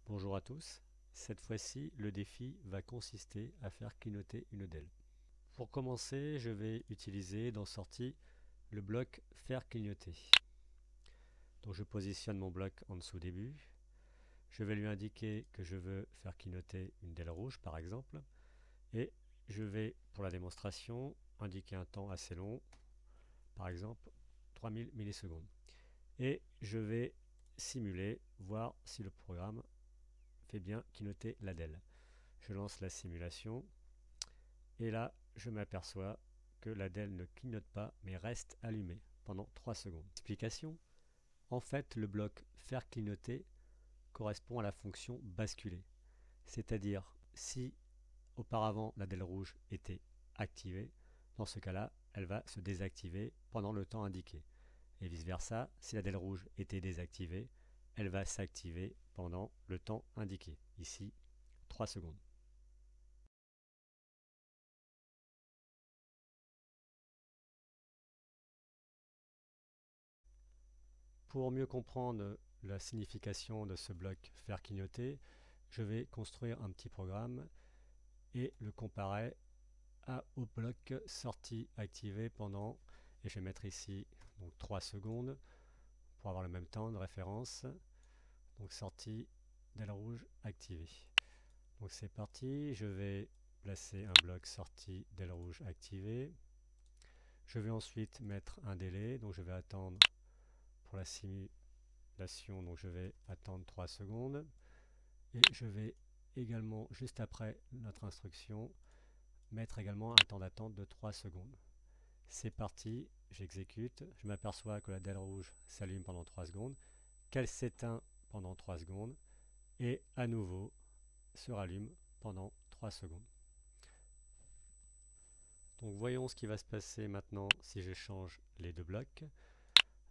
Bonjour à tous, cette fois-ci le défi va consister à faire clignoter une DEL. Pour commencer, je vais utiliser dans sortie le bloc faire clignoter. Donc je positionne mon bloc en dessous début. Je vais lui indiquer que je veux faire clignoter une DEL rouge par exemple. Et je vais, pour la démonstration, indiquer un temps assez long, par exemple 3000 millisecondes. Et je vais simuler, voir si le programme fait bien clignoter la DEL. Je lance la simulation et là je m'aperçois que la DEL ne clignote pas mais reste allumée pendant 3 secondes. Explication: en fait le bloc faire clignoter correspond à la fonction basculer, c'est-à-dire si auparavant la DEL rouge était activée, dans ce cas-là elle va se désactiver pendant le temps indiqué, et vice versa, si la DEL rouge était désactivée, elle va s'activer pendant le temps indiqué, ici 3 secondes. Pour mieux comprendre la signification de ce bloc faire clignoter, je vais construire un petit programme et le comparer au bloc sortie activé pendant, et je vais mettre ici donc 3 secondes pour avoir le même temps de référence. Donc sortie DEL rouge activée. Donc c'est parti, je vais placer un bloc sortie DEL rouge activé. Je vais ensuite mettre un délai, donc je vais attendre pour la simulation, donc je vais attendre 3 secondes. Et je vais également, juste après notre instruction, mettre également un temps d'attente de 3 secondes. C'est parti, j'exécute, je m'aperçois que la DEL rouge s'allume pendant 3 secondes, qu'elle s'éteint pendant 3 secondes, et à nouveau se rallume pendant 3 secondes. Donc voyons ce qui va se passer maintenant si je change les deux blocs.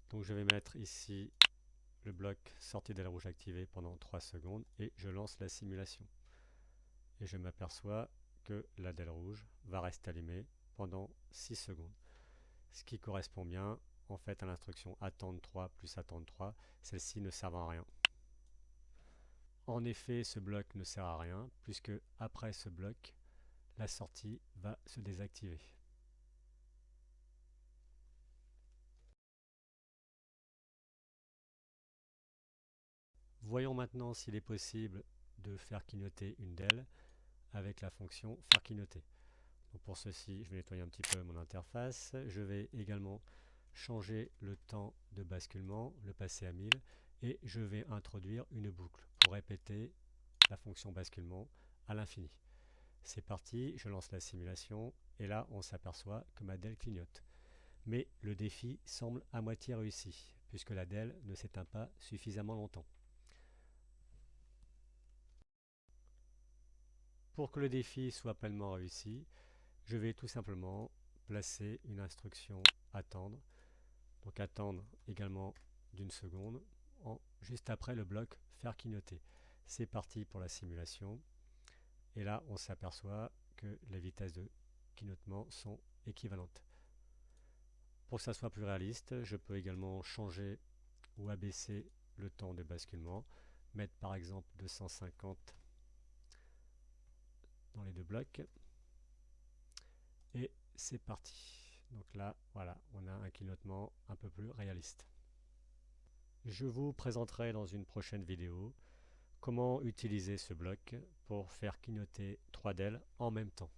Donc je vais mettre ici le bloc sortie DEL rouge activé pendant 3 secondes et je lance la simulation. Et je m'aperçois que la DEL rouge va rester allumée pendant 6 secondes. Ce qui correspond bien en fait à l'instruction attendre 3 plus attendre 3, celle-ci ne servant à rien. En effet, ce bloc ne sert à rien puisque après ce bloc, la sortie va se désactiver. Voyons maintenant s'il est possible de faire clignoter une DEL avec la fonction faire clignoter. Donc pour ceci, je vais nettoyer un petit peu mon interface. Je vais également changer le temps de basculement, le passer à 1000, et je vais introduire une boucle pour répéter la fonction basculement à l'infini. C'est parti, je lance la simulation, et là on s'aperçoit que ma DEL clignote. Mais le défi semble à moitié réussi, puisque la DEL ne s'éteint pas suffisamment longtemps. Pour que le défi soit pleinement réussi, je vais tout simplement placer une instruction attendre. Donc attendre également d'une seconde, juste après le bloc faire clignoter. C'est parti pour la simulation. Et là, on s'aperçoit que les vitesses de clignotement sont équivalentes. Pour que ça soit plus réaliste, je peux également changer ou abaisser le temps de basculement. Mettre par exemple 250 dans les deux blocs. Et c'est parti. Donc là, voilà, on a un clignotement un peu plus réaliste. Je vous présenterai dans une prochaine vidéo comment utiliser ce bloc pour faire clignoter 3 DEL en même temps.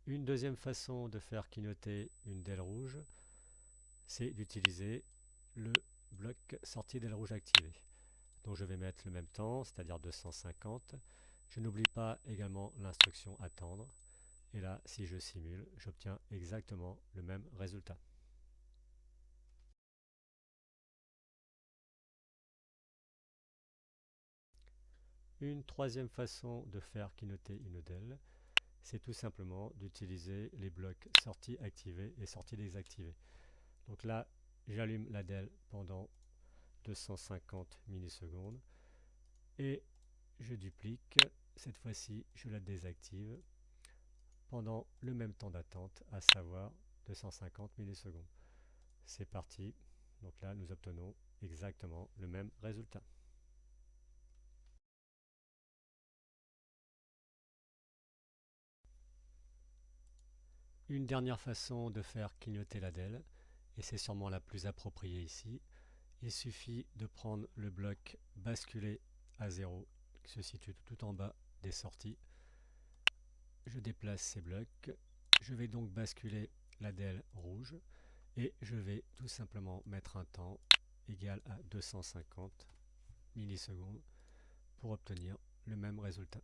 Une deuxième façon de faire clignoter une DEL rouge, c'est d'utiliser le bloc sortie DEL rouge activé. Donc je vais mettre le même temps, c'est-à-dire 250. Je n'oublie pas également l'instruction attendre. Et là, si je simule, j'obtiens exactement le même résultat. Une troisième façon de faire clignoter une DEL, c'est tout simplement d'utiliser les blocs sortie activée et sortie désactivée. Donc là, j'allume la DEL pendant 250 millisecondes et je duplique. Cette fois-ci, je la désactive pendant le même temps d'attente, à savoir 250 millisecondes. C'est parti. Donc là, nous obtenons exactement le même résultat. Une dernière façon de faire clignoter la DEL, et c'est sûrement la plus appropriée ici, il suffit de prendre le bloc basculé à 0 qui se situe tout en bas des sorties. Je déplace ces blocs, je vais donc basculer la DEL rouge et je vais tout simplement mettre un temps égal à 250 millisecondes pour obtenir le même résultat.